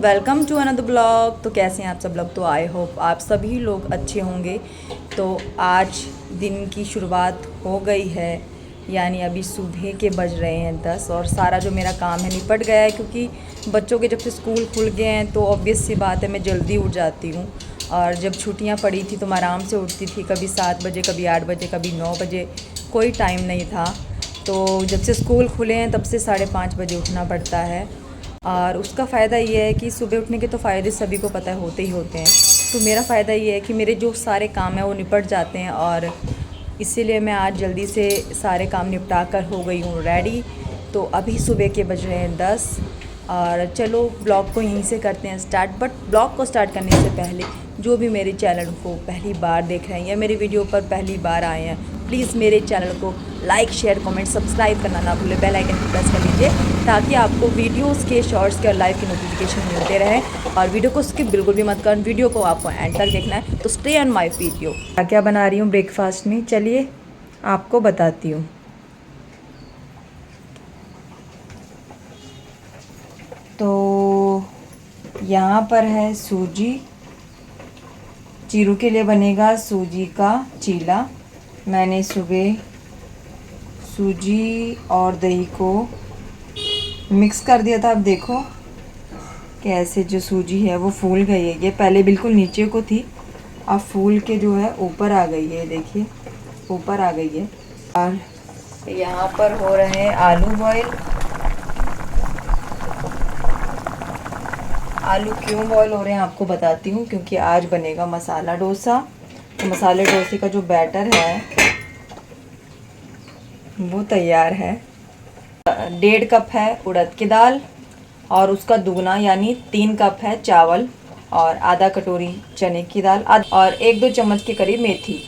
Welcome to another blog. तो कैसे हैं आप सब लोग? तो आई होप आप सभी लोग अच्छे होंगे। तो आज दिन की शुरुआत हो गई है, यानी अभी सुबह के बज रहे हैं 10 और सारा जो मेरा काम है निपट गया है, क्योंकि बच्चों के जब से स्कूल खुल गए हैं तो ऑब्वियस सी बात है मैं जल्दी उठ जाती हूँ। और जब छुट्टियाँ पड़ी थी तो मैं आराम से उठती थी, कभी 7 बजे, कभी 8 बजे, कभी 9 बजे, कोई टाइम नहीं था। तो जब से स्कूल खुले हैं तब से 5:30 बजे उठना पड़ता है। और उसका फ़ायदा ये है कि सुबह उठने के तो फ़ायदे सभी को पता है होते ही होते हैं। तो मेरा फ़ायदा ये है कि मेरे जो सारे काम हैं वो निपट जाते हैं, और इसीलिए मैं आज जल्दी से सारे काम निपटा कर हो गई हूँ रेडी। तो अभी सुबह के बज रहे हैं 10 और चलो ब्लॉग को यहीं से करते हैं स्टार्ट। बट ब्लॉग को स्टार्ट करने से पहले जो भी मेरे चैनल को पहली बार देख रहे हैं या मेरे वीडियो पर पहली बार आए हैं, प्लीज़ मेरे चैनल को लाइक, शेयर, कमेंट, सब्सक्राइब करना ना भूलें। बेल आइकन को प्रेस कर लीजिए ताकि आपको वीडियोस के शॉर्ट्स के और लाइव के नोटिफिकेशन मिलते रहें। और वीडियो को स्किप बिल्कुल भी मत करें, वीडियो को आपको एंड तक देखना है। तो स्टे ऑन माय वीडियो। क्या क्या बना रही हूँ ब्रेकफास्ट में, चलिए आपको बताती हूँ। तो यहाँ पर है सूजी, चीरू के लिए बनेगा सूजी का चीला। मैंने सुबह सूजी और दही को मिक्स कर दिया था। अब देखो कैसे जो सूजी है वो फूल गई है। ये पहले बिल्कुल नीचे को थी, अब फूल के जो है ऊपर आ गई है, देखिए ऊपर आ गई है। और यहाँ पर हो रहे हैं आलू बॉयल। आलू क्यों बॉयल हो रहे हैं आपको बताती हूँ, क्योंकि आज बनेगा मसाला डोसा। तो मसाले डोसे का जो बैटर है वो तैयार है। 1.5 कप है उड़द की दाल और उसका दुगना यानी 3 कप है चावल, और आधा कटोरी चने की दाल और 1-2 चम्मच के करीब मेथी।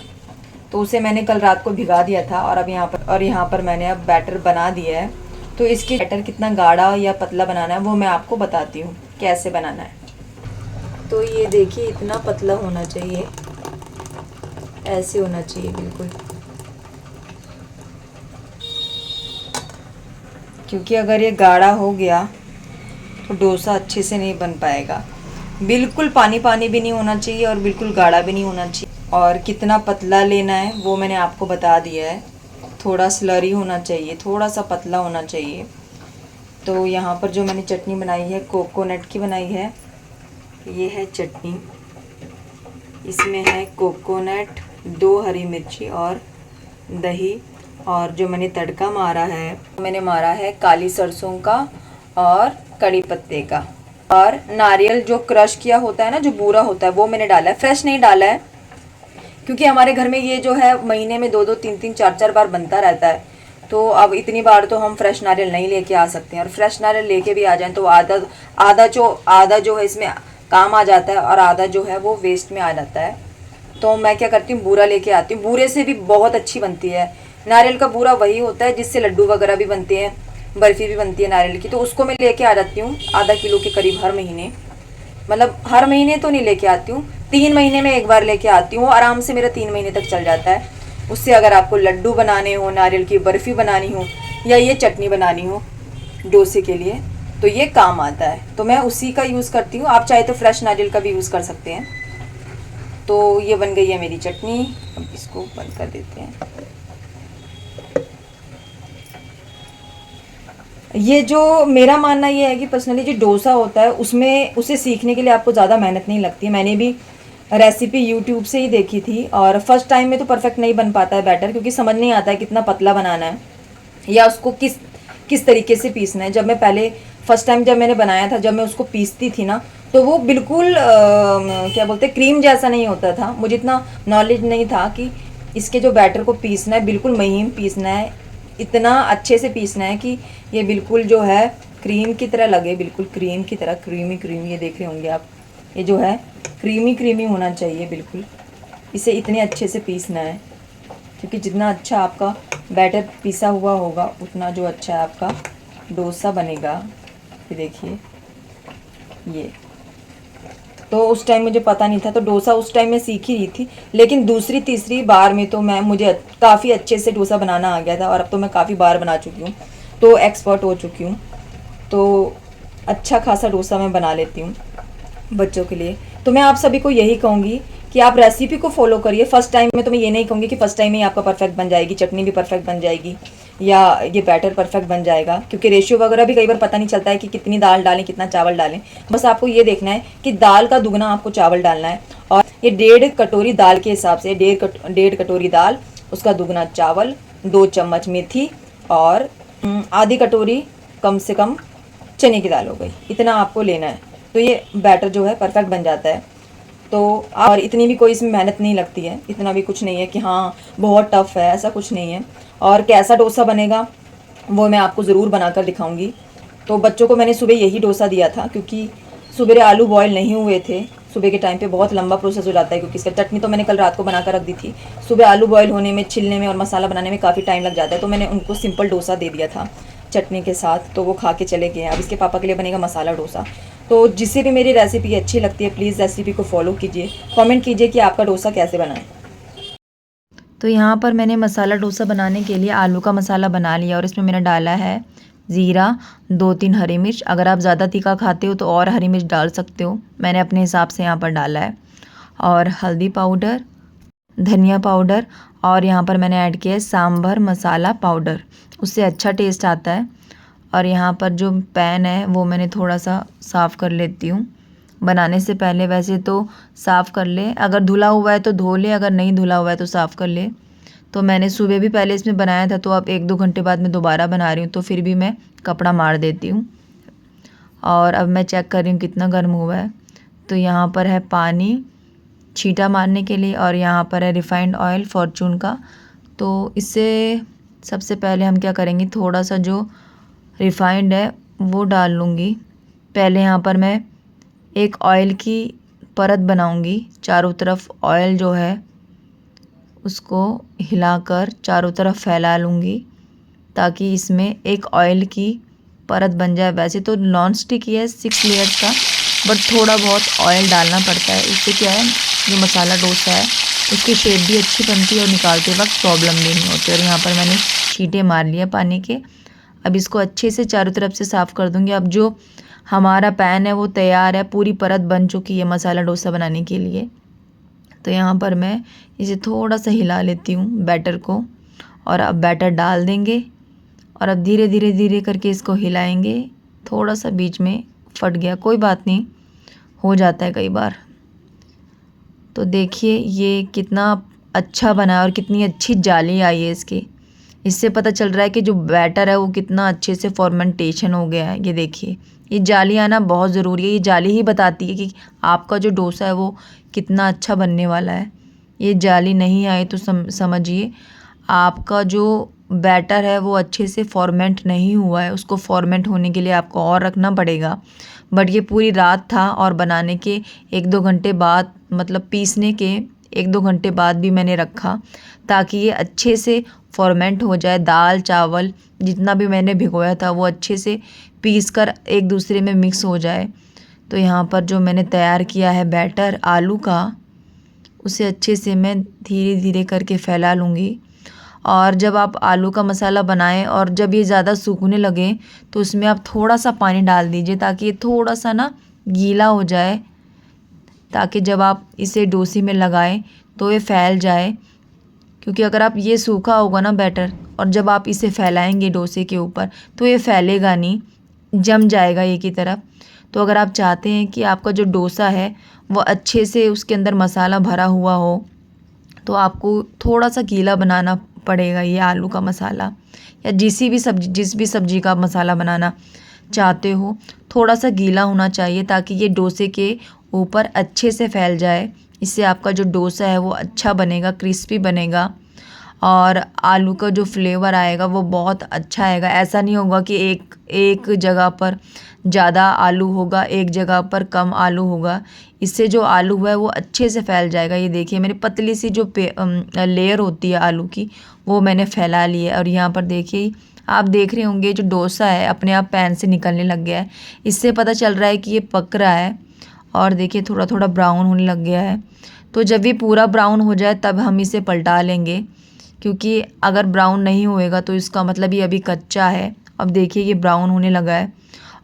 तो उसे मैंने कल रात को भिगा दिया था और अब यहाँ पर मैंने अब बैटर बना दिया है। तो इसकी बैटर कितना गाढ़ा या पतला बनाना है वो मैं आपको बताती हूँ कैसे बनाना है। तो ये देखिए इतना पतला होना चाहिए, ऐसे होना चाहिए बिल्कुल, क्योंकि अगर ये गाढ़ा हो गया तो डोसा अच्छे से नहीं बन पाएगा। बिल्कुल पानी पानी भी नहीं होना चाहिए और बिल्कुल गाढ़ा भी नहीं होना चाहिए। और कितना पतला लेना है वो मैंने आपको बता दिया है। थोड़ा स्लरी होना चाहिए, थोड़ा सा पतला होना चाहिए। तो यहाँ पर जो मैंने चटनी बनाई है कोकोनट की बनाई है, ये है चटनी। इसमें है कोकोनट, 2 हरी मिर्ची और दही, और जो मैंने तड़का मारा है मैंने मारा है काली सरसों का और कड़ी पत्ते का, और नारियल जो क्रश किया होता है ना, जो बूरा होता है वो मैंने डाला है। फ्रेश नहीं डाला है क्योंकि हमारे घर में ये जो है महीने में 2-2, 3-3, 4-4 बार बनता रहता है। तो अब इतनी बार तो हम फ्रेश नारियल नहीं लेके आ सकते हैं, और फ्रेश नारियल लेके भी आ जाएं तो आधा जो है इसमें काम आ जाता है और आधा जो है वो वेस्ट में आ जाता है। तो मैं क्या करती हूँ, बूरा लेके आती हूँ। बूरे से भी बहुत अच्छी बनती है। नारियल का बूरा वही होता है जिससे लड्डू वगैरह भी बनते हैं, बर्फ़ी भी बनती है नारियल की। तो उसको मैं लेके आ जाती हूँ आधा किलो के करीब हर महीने। मतलब हर महीने तो नहीं लेके आती हूँ, 3 महीने में एक बार लेके आती हूँ। आराम से मेरा 3 महीने तक चल जाता है। उससे अगर आपको लड्डू बनाने हो, नारियल की बर्फ़ी बनानी हो या ये चटनी बनानी हो डोसे के लिए, तो ये काम आता है। तो मैं उसी का यूज़ करती हूँ। आप चाहे तो फ्रेश नारियल का भी यूज़ कर सकते हैं। तो ये बन गई है मेरी चटनी। अब इसको बंद कर देते हैं। ये जो मेरा मानना ये है कि पर्सनली जो डोसा होता है उसमें उसे सीखने के लिए आपको ज़्यादा मेहनत नहीं लगती है। मैंने भी रेसिपी यूट्यूब से ही देखी थी, और फर्स्ट टाइम में तो परफेक्ट नहीं बन पाता है बैटर, क्योंकि समझ नहीं आता है कितना पतला बनाना है या उसको किस तरीके से पीसना है। जब मैं पहले फर्स्ट टाइम जब मैंने बनाया था, जब मैं उसको पीसती थी ना, तो वो बिल्कुल क्या बोलते हैं, क्रीम जैसा नहीं होता था। मुझे इतना नॉलेज नहीं था कि इसके जो बैटर को पीसना है बिल्कुल महीन पीसना है, इतना अच्छे से पीसना है कि ये बिल्कुल जो है क्रीम की तरह लगे, बिल्कुल क्रीम की तरह, क्रीमी क्रीमी। ये देख रहे होंगे आप, ये जो है क्रीमी क्रीमी होना चाहिए बिल्कुल। इसे इतने अच्छे से पीसना है, क्योंकि जितना अच्छा आपका बैटर पीसा हुआ होगा उतना जो अच्छा आपका डोसा बनेगा। ये देखिए ये। तो उस टाइम मुझे पता नहीं था, तो डोसा उस टाइम मैं सीख ही रही थी, लेकिन दूसरी तीसरी बार में तो मुझे काफ़ी अच्छे से डोसा बनाना आ गया था, और अब तो मैं काफ़ी बार बना चुकी हूँ, तो एक्सपर्ट हो चुकी हूँ। तो अच्छा खासा डोसा मैं बना लेती हूँ बच्चों के लिए। तो मैं आप सभी को यही कहूँगी कि आप रेसिपी को फॉलो करिए। फर्स्ट टाइम में तो मैं ये नहीं कहूँगी कि फर्स्ट टाइम ही आपका परफेक्ट बन जाएगी, चटनी भी परफेक्ट बन जाएगी या ये बैटर परफेक्ट बन जाएगा, क्योंकि रेशियो वगैरह भी कई बार पता नहीं चलता है कि कितनी दाल डालें, कितना चावल डालें। बस आपको ये देखना है कि दाल का दुगना आपको चावल डालना है, और ये 1.5 कटोरी दाल के हिसाब से 1.5 कटोरी दाल, उसका दुगना चावल, 2 चम्मच मेथी और आधी कटोरी कम से कम चने की दाल हो गई। इतना आपको लेना है, तो ये बैटर जो है परफेक्ट बन जाता है। तो और इतनी भी कोई इसमें मेहनत नहीं लगती है, इतना भी कुछ नहीं है कि हाँ बहुत टफ़ है, ऐसा कुछ नहीं है। और कैसा डोसा बनेगा वो मैं आपको ज़रूर बनाकर दिखाऊंगी। तो बच्चों को मैंने सुबह यही डोसा दिया था, क्योंकि सुबह आलू बॉयल नहीं हुए थे। सुबह के टाइम पे बहुत लंबा प्रोसेस हो जाता है, क्योंकि इसका चटनी तो मैंने कल रात को बनाकर रख दी थी। सुबह आलू बॉयल होने में, छिलने में और मसाला बनाने में काफ़ी टाइम लग जाता है, तो मैंने उनको सिंपल डोसा दे दिया था चटनी के साथ, तो वो खा के चले गए। अब इसके पापा के लिए बनेगा मसाला डोसा। तो जिसे भी मेरी रेसिपी अच्छी लगती है प्लीज़ रेसिपी को फॉलो कीजिए, कमेंट कीजिए कि आपका डोसा कैसे बना है। तो यहाँ पर मैंने मसाला डोसा बनाने के लिए आलू का मसाला बना लिया, और इसमें मैंने डाला है ज़ीरा, 2-3 हरी मिर्च। अगर आप ज़्यादा तीखा खाते हो तो और हरी मिर्च डाल सकते हो, मैंने अपने हिसाब से यहाँ पर डाला है। और हल्दी पाउडर, धनिया पाउडर, और यहाँ पर मैंने ऐड किया है सांभर मसाला पाउडर, उससे अच्छा टेस्ट आता है। और यहाँ पर जो पैन है वो मैंने थोड़ा सा साफ़ कर लेती हूँ बनाने से पहले। वैसे तो साफ़ कर ले, अगर धुला हुआ है तो धो ले, अगर नहीं धुला हुआ है तो साफ़ कर ले। तो मैंने सुबह भी पहले इसमें बनाया था, तो अब 1-2 घंटे बाद मैं दोबारा बना रही हूँ, तो फिर भी मैं कपड़ा मार देती हूँ। और अब मैं चेक कर रही हूँ कितना गर्म हुआ है। तो यहाँ पर है पानी छींटा मारने के लिए, और यहाँ पर है रिफ़ाइंड ऑयल फॉर्चून का। तो इससे सबसे पहले हम क्या करेंगे, थोड़ा सा जो रिफ़ाइंड है वो डाल लूँगी। पहले यहाँ पर मैं एक ऑयल की परत बनाऊँगी, चारों तरफ ऑयल जो है उसको हिलाकर चारों तरफ फैला लूँगी, ताकि इसमें एक ऑयल की परत बन जाए। वैसे तो नॉन स्टिक ही है 6 लेयर्स का, बट थोड़ा बहुत ऑयल डालना पड़ता है। इससे क्या है, जो मसाला डोसा है उसकी शेप भी अच्छी बनती है और निकालते वक्त प्रॉब्लम भी नहीं होती। और यहाँ पर मैंने छींटे मार लिए पानी के। अब इसको अच्छे से चारों तरफ से साफ़ कर दूँगी। अब जो हमारा पैन है वो तैयार है, पूरी परत बन चुकी है मसाला डोसा बनाने के लिए। तो यहाँ पर मैं इसे थोड़ा सा हिला लेती हूँ बैटर को, और अब बैटर डाल देंगे, और अब धीरे धीरे धीरे करके इसको हिलाएंगे। थोड़ा सा बीच में फट गया, कोई बात नहीं, हो जाता है कई बार। तो देखिए ये कितना अच्छा बना है और कितनी अच्छी जाली आई है इसकी। इससे पता चल रहा है कि जो बैटर है वो कितना अच्छे से फॉर्मेंटेशन हो गया है। ये देखिए, ये जाली आना बहुत ज़रूरी है। ये जाली ही बताती है कि आपका जो डोसा है वो कितना अच्छा बनने वाला है। ये जाली नहीं आई तो समझिए आपका जो बैटर है वो अच्छे से फॉर्मेंट नहीं हुआ है। उसको फॉर्मेंट होने के लिए आपको और रखना पड़ेगा। बट ये पूरी रात था, और बनाने के 1-2 घंटे बाद, मतलब पीसने के 1-2 घंटे बाद भी मैंने रखा, ताकि ये अच्छे से फॉर्मेंट हो जाए। दाल चावल जितना भी मैंने भिगोया था वो अच्छे से पीस कर एक दूसरे में मिक्स हो जाए। तो यहाँ पर जो मैंने तैयार किया है बैटर आलू का, उसे अच्छे से मैं धीरे धीरे करके फैला लूँगी। और जब आप आलू का मसाला बनाएं और जब ये ज़्यादा सूखने लगे तो उसमें आप थोड़ा सा पानी डाल दीजिए, ताकि ये थोड़ा सा ना गीला हो जाए, ताकि जब आप इसे डोसे में लगाएं तो ये फैल जाए। क्योंकि अगर आप ये सूखा होगा ना बैटर, और जब आप इसे फैलाएंगे डोसे के ऊपर, तो ये फैलेगा नहीं, जम जाएगा एक ही तरफ। तो अगर आप चाहते हैं कि आपका जो डोसा है वो अच्छे से उसके अंदर मसाला भरा हुआ हो, तो आपको थोड़ा सा गीला बनाना पड़ेगा। ये आलू का मसाला या जिस भी सब्जी का मसाला बनाना चाहते हो, थोड़ा सा गीला होना चाहिए, ताकि ये डोसे के ऊपर अच्छे से फैल जाए। इससे आपका जो डोसा है वो अच्छा बनेगा, क्रिस्पी बनेगा, और आलू का जो फ्लेवर आएगा वो बहुत अच्छा आएगा। ऐसा नहीं होगा कि एक जगह पर ज़्यादा आलू होगा, एक जगह पर कम आलू होगा। इससे जो आलू है वो अच्छे से फैल जाएगा। ये देखिए मेरी पतली सी जो लेयर होती है आलू की, वो मैंने फैला ली है। और यहाँ पर देखिए, आप देख रहे होंगे जो डोसा है अपने आप पैन से निकलने लग गया है। इससे पता चल रहा है कि ये पक रहा है। और देखिए थोड़ा थोड़ा ब्राउन होने लग गया है। तो जब ये पूरा ब्राउन हो जाए तब हम इसे पलटा लेंगे, क्योंकि अगर ब्राउन नहीं होएगा तो इसका मतलब ये अभी कच्चा है। अब देखिए ये ब्राउन होने लगा है,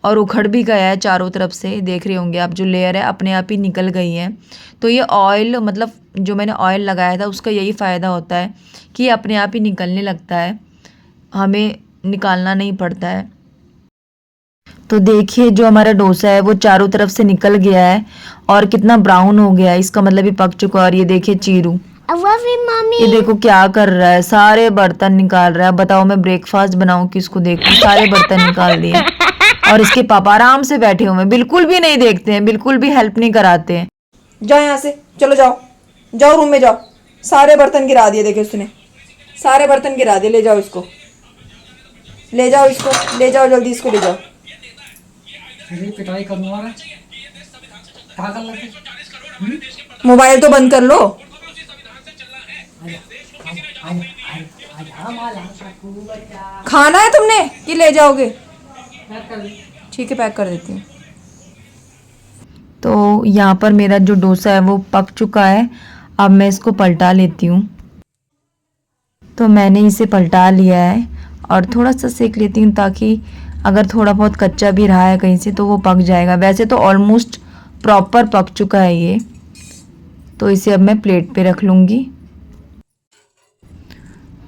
और उखड़ भी गया है चारों तरफ से, देख रहे होंगे आप, जो लेयर है अपने आप ही निकल गई है। तो ये ऑयल मतलब जो मैंने ऑयल लगाया था उसका यही फ़ायदा होता है कि ये अपने आप ही निकलने लगता है, हमें निकालना नहीं पड़ता है। तो देखिए जो हमारा डोसा है वो चारों तरफ से निकल गया है और कितना ब्राउन हो गया है, इसका मतलब ये पक चुका है। और ये देखिए चीरू, ये देखो क्या कर रहा है, सारे बर्तन निकाल रहा है। बताओ मैं ब्रेकफास्ट बनाऊं किसको देखूं, सारे बर्तन निकाल दिए। और इसके पापा आराम से बैठे हुए हैं, बिल्कुल भी नहीं देखते हैं, बिल्कुल भी हेल्प नहीं कराते हैं। जाओ यहाँ से, चलो जाओ, जाओ रूम में जाओ। सारे बर्तन गिरा दिए, देखे उसने सारे बर्तन गिरा दिए। ले जाओ इसको, ले जाओ इसको, ले जाओ जल्दी इसको ले जाओ। पिटाई करूंगा मैं, क्या कर लगे? मोबाइल तो बंद कर लो। खाना है तुमने कि ले जाओगे? ठीक है पैक कर देती हूँ। तो यहाँ पर मेरा जो डोसा है वो पक चुका है। अब मैं इसको पलटा लेती हूँ। तो मैंने इसे पलटा लिया है और थोड़ा सा सेक लेती हूँ ताकि अगर थोड़ा बहुत कच्चा भी रहा है कहीं से तो वो पक जाएगा। वैसे तो ऑलमोस्ट प्रॉपर पक चुका है ये। तो इसे अब मैं प्लेट पे रख लूँगी।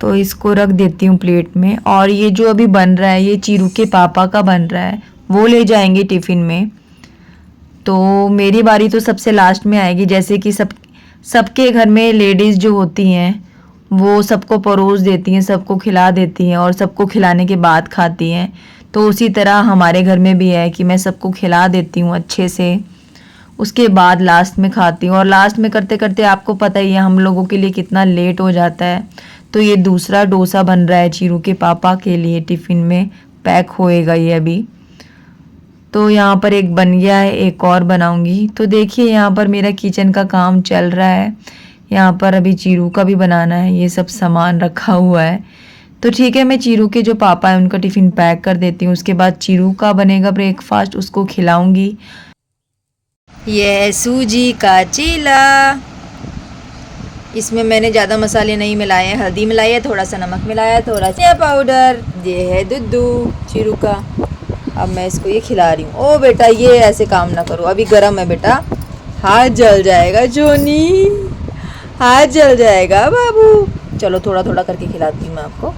तो इसको रख देती हूँ प्लेट में। और ये जो अभी बन रहा है ये चीरू के पापा का बन रहा है, वो ले जाएंगे टिफ़िन में। तो मेरी बारी तो सबसे लास्ट में आएगी। जैसे कि सबके घर में लेडीज़ जो होती हैं वो सबको परोस देती हैं, सबको खिला देती हैं और सबको खिलाने के बाद खाती हैं। तो उसी तरह हमारे घर में भी है कि मैं सबको खिला देती हूँ अच्छे से, उसके बाद लास्ट में खाती हूँ। और लास्ट में करते करते आपको पता ही है हम लोगों के लिए कितना लेट हो जाता है। तो ये दूसरा डोसा बन रहा है चीरू के पापा के लिए, टिफ़िन में पैक होएगा ये अभी। तो यहाँ पर एक बन गया है, एक और बनाऊंगी। तो देखिए यहाँ पर मेरा किचन का काम चल रहा है। यहाँ पर अभी चीरू का भी बनाना है, ये सब सामान रखा हुआ है। तो ठीक है, मैं चीरू के जो पापा है उनका टिफ़िन पैक कर देती हूँ। उसके बाद चीरू का बनेगा ब्रेकफास्ट, उसको खिलाऊंगी। ये है सूजी का चीला। इसमें मैंने ज़्यादा मसाले नहीं मिलाए हैं, हल्दी मिलाई है, थोड़ा सा नमक मिलाया है, थोड़ा सा पाउडर। ये है दूधू चीरू का। अब मैं इसको ये खिला रही हूँ। ओ बेटा ये ऐसे काम ना करो, अभी गर्म है बेटा, हाथ जल जाएगा जोनी, हाथ जल जाएगा बाबू। चलो थोड़ा थोड़ा करके खिलाती हूँ मैं आपको।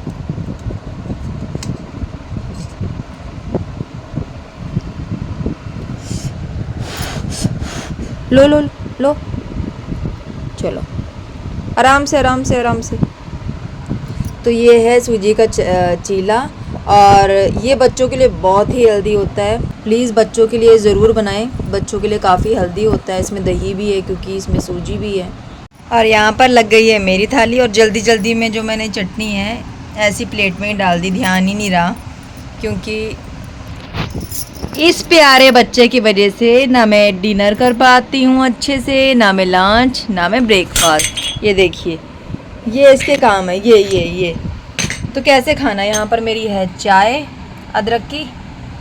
लो लो लो, चलो आराम से आराम से आराम से। तो ये है सूजी का चीला और ये बच्चों के लिए बहुत ही हेल्दी होता है। प्लीज़ बच्चों के लिए ज़रूर बनाएं, बच्चों के लिए काफ़ी हेल्दी होता है। इसमें दही भी है क्योंकि इसमें सूजी भी है। और यहाँ पर लग गई है मेरी थाली और जल्दी जल्दी में जो मैंने चटनी है ऐसी प्लेट में ही डाल दी, ध्यान ही नहीं रहा। क्योंकि इस प्यारे बच्चे की वजह से ना मैं डिनर कर पाती हूँ अच्छे से, ना मैं लंच, ना मैं ब्रेकफास्ट। ये देखिए ये इसके काम है, ये तो कैसे खाना है। यहाँ पर मेरी है चाय अदरक की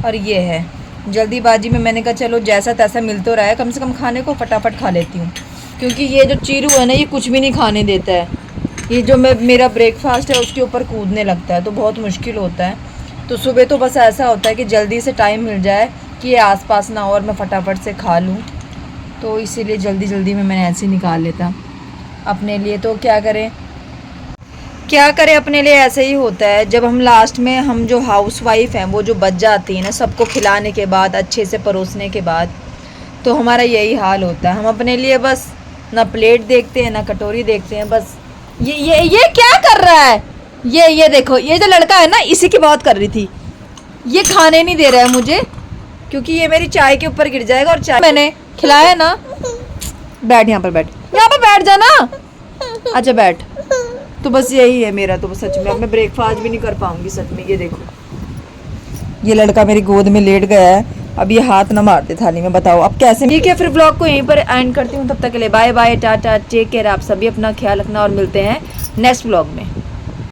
और ये है जल्दीबाजी में मैंने कहा चलो जैसा तैसा मिल तो रहा है, कम से कम खाने को फटाफट खा लेती हूँ। क्योंकि ये जो चीरू है ना ये कुछ भी नहीं खाने देता है। ये जो मेरा ब्रेकफास्ट है उसके ऊपर कूदने लगता है तो बहुत मुश्किल होता है। तो सुबह तो बस ऐसा होता है कि जल्दी से टाइम मिल जाए कि ये आसपास ना हो और मैं फटाफट से खा लूँ। तो इसीलिए जल्दी जल्दी में मैंने ऐसे ही निकाल लेता अपने लिए। तो क्या करें अपने लिए ऐसे ही होता है। जब हम लास्ट में हम जो हाउसवाइफ हैं वो जो बच जाती है ना सबको खिलाने के बाद, अच्छे से परोसने के बाद, तो हमारा यही हाल होता है। हम अपने लिए बस ना प्लेट देखते हैं ना कटोरी देखते हैं। बस ये क्या कर रहा है, ये देखो, ये जो लड़का है ना इसी की बात कर रही थी। ये खाने नहीं दे रहा है मुझे क्योंकि ये मेरी चाय के ऊपर गिर जाएगा। और चाय मैंने खिलाया ना, बैठ यहाँ पर, यहाँ पर बैठ जाना। अच्छा बैठ। तो बस यही है मेरा। तो सच में अब मैं ब्रेकफास्ट भी नहीं कर पाऊंगी सच में। ये देखो ये लड़का मेरी गोद में लेट गया है, अब ये हाथ ना मारते थाली में, बताओ अब कैसे। ठीक है फिर व्लॉग को यहीं पर एंड करती हूँ। तब तक के लिए bye bye, tata, take care. आप सभी अपना ख्याल रखना और मिलते हैं नेक्स्ट व्लॉग में।